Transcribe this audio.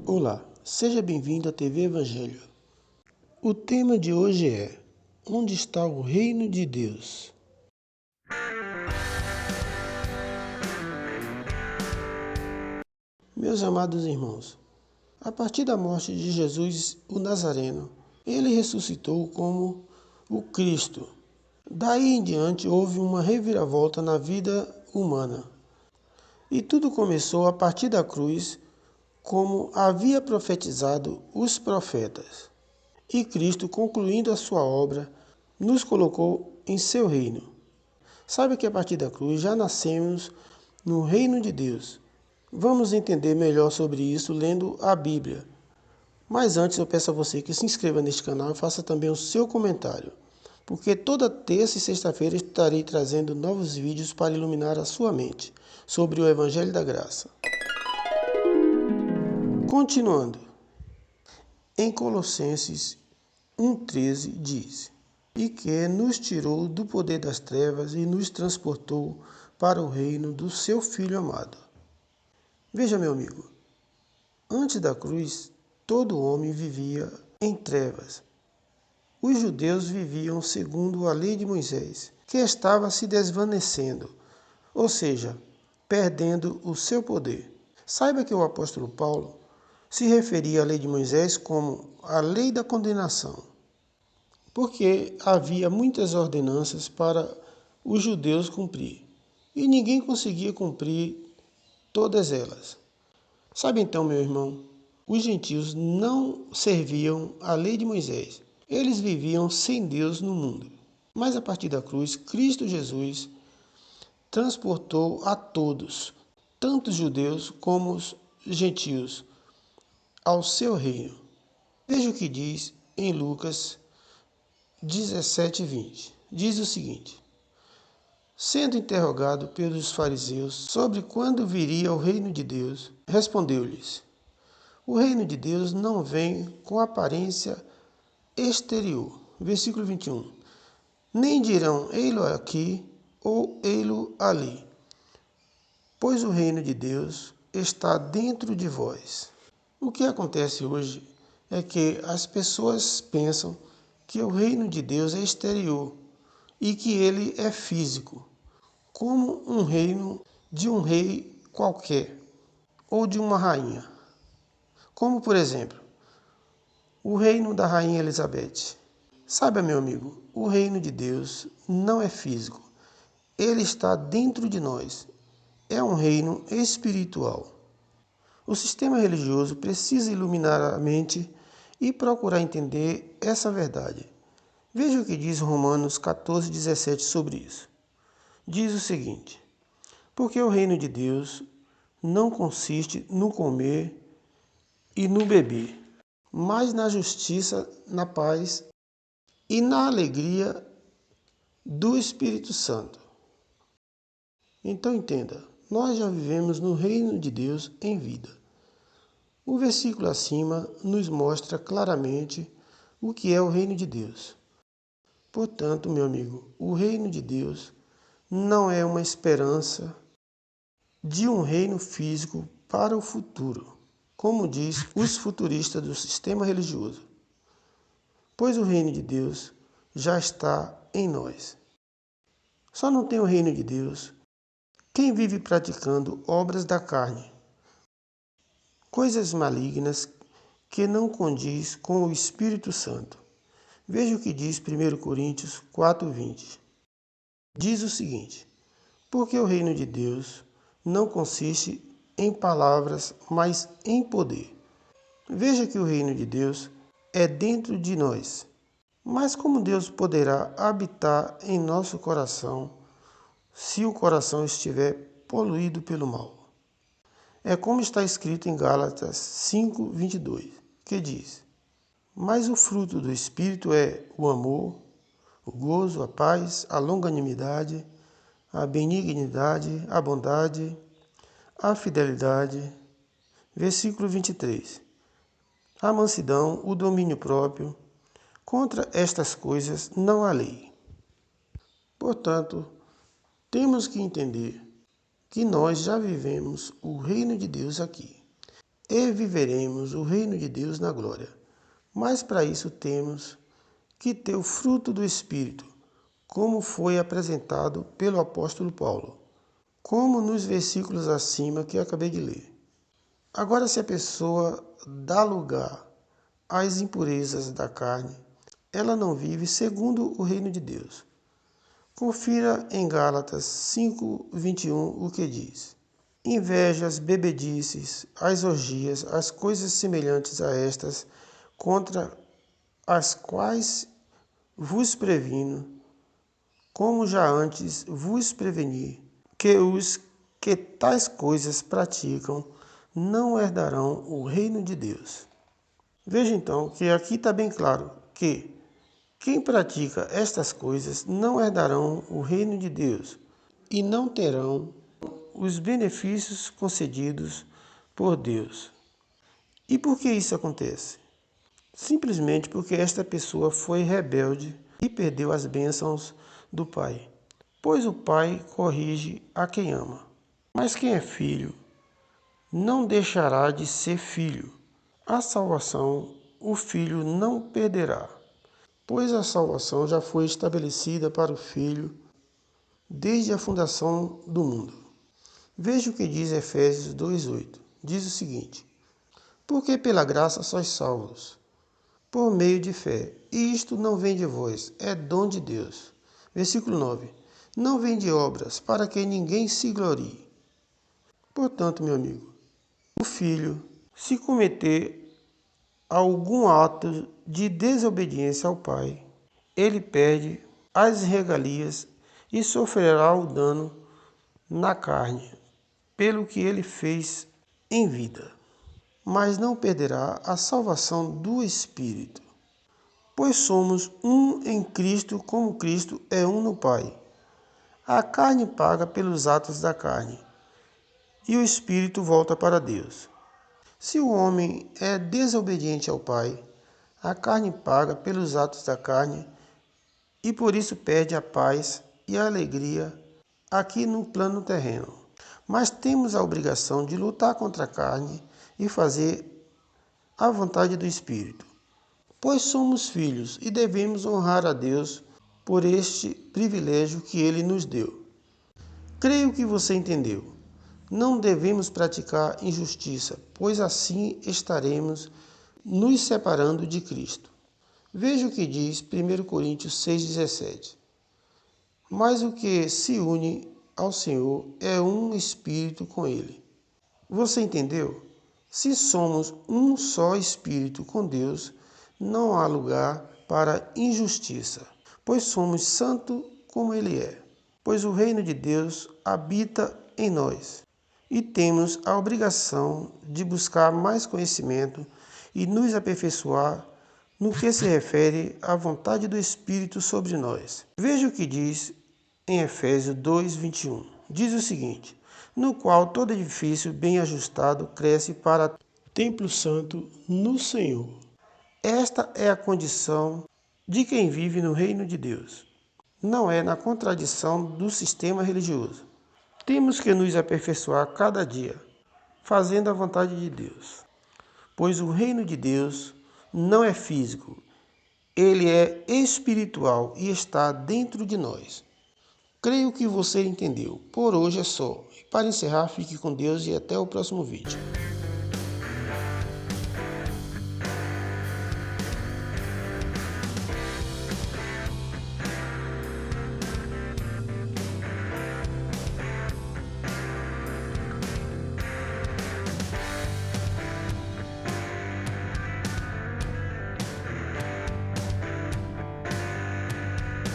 Olá, seja bem-vindo à TV Evangelho. O tema de hoje é: onde está o reino de Deus? Meus amados irmãos, a partir da morte de Jesus, o Nazareno, ele ressuscitou como o Cristo. Daí em diante houve uma reviravolta na vida humana. E tudo começou a partir da cruz, como havia profetizado os profetas. E Cristo, concluindo a sua obra, nos colocou em seu reino. Saiba que a partir da cruz já nascemos no reino de Deus. Vamos entender melhor sobre isso lendo a Bíblia. Mas antes eu peço a você que se inscreva neste canal e faça também o seu comentário, porque toda terça e sexta-feira estarei trazendo novos vídeos para iluminar a sua mente sobre o Evangelho da Graça. Continuando, em Colossenses 1,13 diz: E que nos tirou do poder das trevas e nos transportou para o reino do seu Filho amado. Veja, meu amigo, antes da cruz, todo homem vivia em trevas. Os judeus viviam segundo a lei de Moisés, que estava se desvanecendo, ou seja, perdendo o seu poder. Saiba que o apóstolo Paulo se referia à lei de Moisés como a lei da condenação, porque havia muitas ordenanças para os judeus cumprir, e ninguém conseguia cumprir todas elas. Sabe então, meu irmão, os gentios não serviam à lei de Moisés. Eles viviam sem Deus no mundo. Mas a partir da cruz, Cristo Jesus transportou a todos, tanto os judeus como os gentios, ao seu reino. Veja o que diz em Lucas 17:20. Diz o seguinte: Sendo interrogado pelos fariseus sobre quando viria o reino de Deus, respondeu-lhes: O reino de Deus não vem com aparência exterior. Versículo 21. Nem dirão ei-lo aqui ou ei-lo ali, pois o reino de Deus está dentro de vós. O que acontece hoje é que as pessoas pensam que o reino de Deus é exterior e que ele é físico, como um reino de um rei qualquer ou de uma rainha. Como, por exemplo, o reino da rainha Elizabeth. Saiba, meu amigo, o reino de Deus não é físico. Ele está dentro de nós. É um reino espiritual. O sistema religioso precisa iluminar a mente e procurar entender essa verdade. Veja o que diz Romanos 14:17 sobre isso. Diz o seguinte: Porque o reino de Deus não consiste no comer e no beber, mas na justiça, na paz e na alegria do Espírito Santo. Então entenda, nós já vivemos no reino de Deus em vida. O versículo acima nos mostra claramente o que é o reino de Deus. Portanto, meu amigo, o reino de Deus não é uma esperança de um reino físico para o futuro, como diz os futuristas do sistema religioso, pois o reino de Deus já está em nós. Só não tem o reino de Deus quem vive praticando obras da carne, coisas malignas que não condiz com o Espírito Santo. Veja o que diz 1 Coríntios 4:20. Diz o seguinte: Porque o reino de Deus não consiste em palavras, mas em poder. Veja que o reino de Deus é dentro de nós. Mas como Deus poderá habitar em nosso coração se o coração estiver poluído pelo mal? É como está escrito em Gálatas 5:22, que diz: Mas o fruto do Espírito é o amor, o gozo, a paz, a longanimidade, a benignidade, a bondade, a fidelidade. Versículo 23. A mansidão, o domínio próprio. Contra estas coisas não há lei. Portanto, temos que entender que nós já vivemos o reino de Deus aqui. e viveremos o reino de Deus na glória. Mas para isso temos que ter o fruto do Espírito, como foi apresentado pelo apóstolo Paulo, como nos versículos acima que acabei de ler. Agora, se a pessoa dá lugar às impurezas da carne, ela não vive segundo o reino de Deus. Confira em Gálatas 5:21 o que diz: invejas, bebedices, as orgias, as coisas semelhantes a estas, contra as quais vos previno, como já antes vos preveni, que os que tais coisas praticam não herdarão o reino de Deus. Veja então que aqui está bem claro que quem pratica estas coisas não herdarão o reino de Deus e não terão os benefícios concedidos por Deus. E por que isso acontece? Simplesmente porque esta pessoa foi rebelde e perdeu as bênçãos do Pai. Pois o Pai corrige a quem ama. Mas quem é filho não deixará de ser filho. A salvação o filho não perderá, pois a salvação já foi estabelecida para o filho desde a fundação do mundo. Veja o que diz Efésios 2:8. Diz o seguinte: porque pela graça sois salvos, por meio de fé, e isto não vem de vós, é dom de Deus. Versículo 9. Não vem de obras, para que ninguém se glorie. Portanto, meu amigo, o filho, se cometer algum ato de desobediência ao pai, ele perde as regalias e sofrerá o dano na carne, pelo que ele fez em vida, mas não perderá a salvação do Espírito, pois somos um em Cristo, como Cristo é um no Pai. A carne paga pelos atos da carne, e o Espírito volta para Deus. Se o homem é desobediente ao Pai, a carne paga pelos atos da carne e por isso perde a paz e a alegria aqui no plano terreno. Mas temos a obrigação de lutar contra a carne e fazer a vontade do Espírito, pois somos filhos e devemos honrar a Deus por este privilégio que Ele nos deu. Creio que você entendeu. Não devemos praticar injustiça, pois assim estaremos nos separando de Cristo. Veja o que diz 1 Coríntios 6,17. Mas o que se une ao Senhor é um espírito com Ele. Você entendeu? Se somos um só espírito com Deus, não há lugar para injustiça, pois somos santos como Ele é. Pois o reino de Deus habita em nós. E temos a obrigação de buscar mais conhecimento e nos aperfeiçoar no que se refere à vontade do Espírito sobre nós. Veja o que diz em Efésios 2:21. Diz o seguinte: no qual todo edifício bem ajustado cresce para templo santo no Senhor. Esta é a condição de quem vive no reino de Deus. Não é na contradição do sistema religioso. Temos que nos aperfeiçoar cada dia, fazendo a vontade de Deus. Pois o reino de Deus não é físico, ele é espiritual e está dentro de nós. Creio que você entendeu. Por hoje é só. E para encerrar, fique com Deus e até o próximo vídeo.